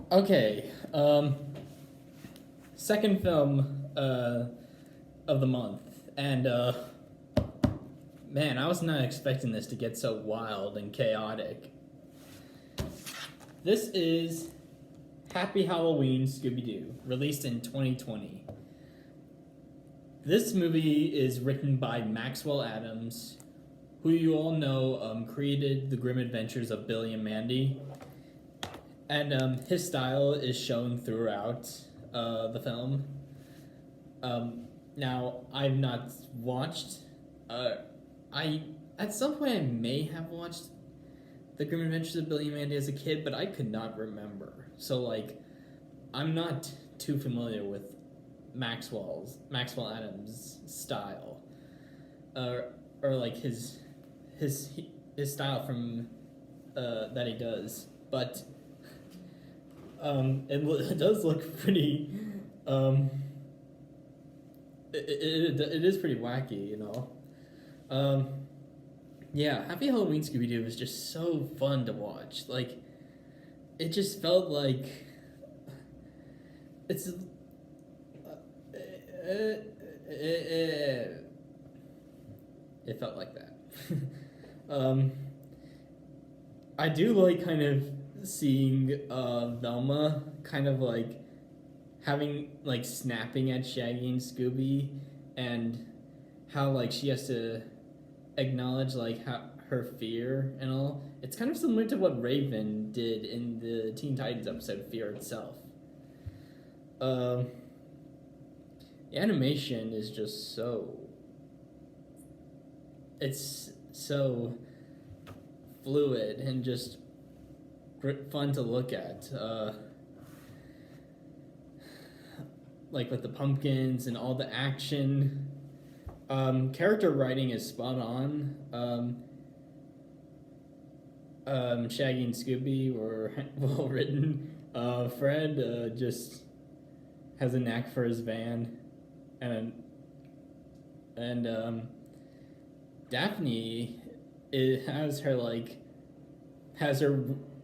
Okay, second film of the month, and man, I was not expecting this to get so wild and chaotic. This is Happy Halloween Scooby-Doo, released in 2020. This movie is written by Maxwell Adams, who you all know created The Grim Adventures of Billy and Mandy. And his style is shown throughout the film. Now, I've not watched. I at some point I may have watched The Grim Adventures of Billy and Mandy as a kid, but I could not remember. So like, I'm not too familiar with Maxwell Adams' style, or like his style from that he does, but. It does look pretty. It is pretty wacky, you know. Yeah, Happy Halloween Scooby-Doo was just so fun to watch. Like, it just felt like it's. It felt like that. I do like kind of seeing Velma kind of like having like snapping at Shaggy and Scooby, and how like she has to acknowledge like her fear and all. It's kind of similar to what Raven did in the Teen Titans episode Fear Itself. The animation is just it's so fluid and just fun to look at, like with the pumpkins and all the action. Character writing is spot on. Shaggy and Scooby were well written. Fred just has a knack for his van, and Daphne has her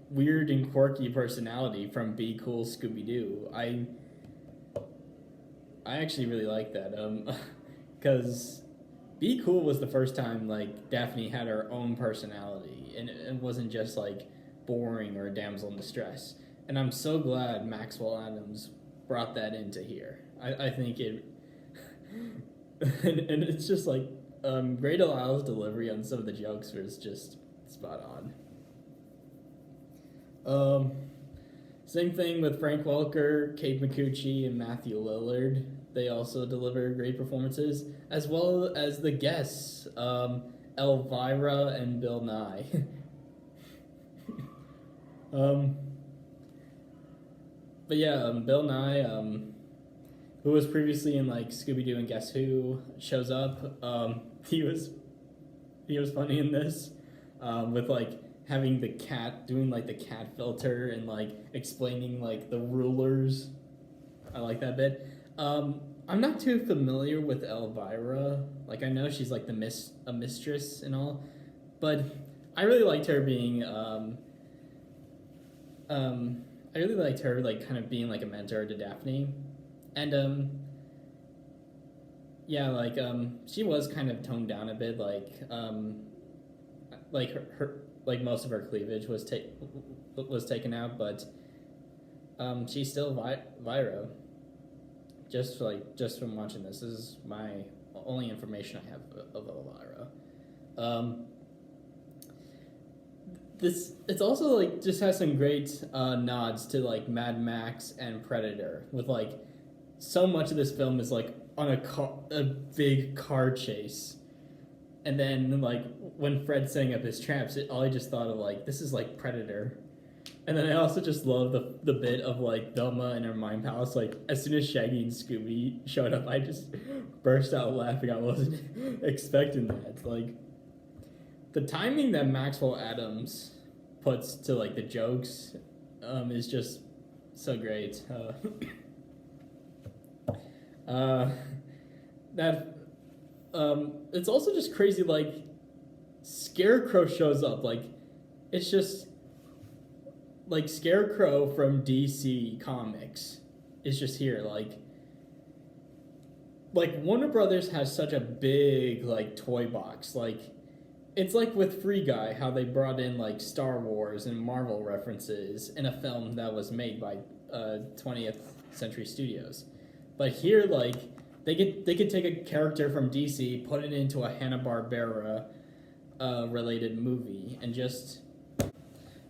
weird and quirky personality from Be Cool Scooby-Doo. I actually really like that, because Be Cool was the first time like Daphne had her own personality, and it wasn't just like boring or a damsel in distress. And I'm so glad Maxwell Adams brought that into here. I think it, and it's just like Great Lyle's delivery on some of the jokes was just spot on. Same thing with Frank Welker, Kate McCucci, and Matthew Lillard. They also deliver great performances, as well as the guests, Elvira and Bill Nye. But yeah, Bill Nye, who was previously in like Scooby-Doo and Guess Who, shows up. He was funny in this, with like having the cat, doing like the cat filter and like explaining like the rulers. I like that bit. I'm not too familiar with Elvira. Like, I know she's like a mistress and all, but I really liked her being I really liked her like kind of being like a mentor to Daphne, and yeah, like she was kind of toned down a bit, like her like most of her cleavage was taken out, but she's still Vira. Just from watching this is my only information I have of Elvira. It's also like just has some great nods to like Mad Max and Predator, with like so much of this film is like on a big car chase, and then like when Fred's setting up his traps, all I just thought of like, this is like Predator. And then I also just love the bit of like Velma and her mind palace. Like, as soon as Shaggy and Scooby showed up, I just burst out laughing. I wasn't expecting that. Like, the timing that Maxwell Adams puts to like the jokes is just so great. That it's also just crazy. Like, Scarecrow shows up. Like, it's just like Scarecrow from DC Comics is just here. Like Warner Brothers has such a big like toy box. Like it's like with Free Guy, how they brought in like Star Wars and Marvel references in a film that was made by 20th Century Studios. But here, like they could take a character from DC, put it into a Hanna-Barbera related movie, and just.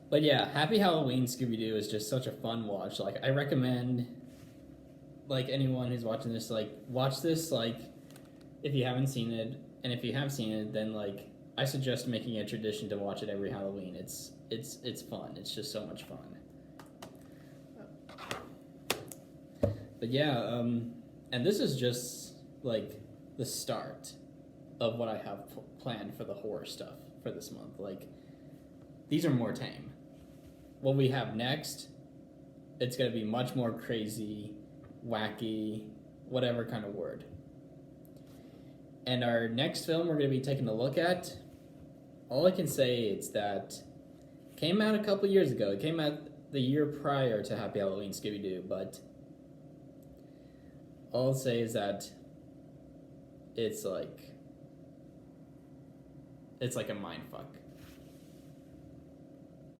But yeah, Happy Halloween Scooby-Doo is just such a fun watch. Like I recommend, like anyone who's watching this, like watch this. Like if you haven't seen it, and if you have seen it, then like I suggest making a tradition to watch it every Halloween. It's fun. It's just so much fun. But yeah, and this is just like the start of what I have planned for the horror stuff for this month. Like these are more tame. What we have next, it's gonna be much more crazy, wacky, whatever kind of word. And our next film we're gonna be taking a look at, all I can say is that it came out a couple years ago. It came out the year prior to Happy Halloween Scooby-Doo, but all I'll say is that it's like a mindfuck.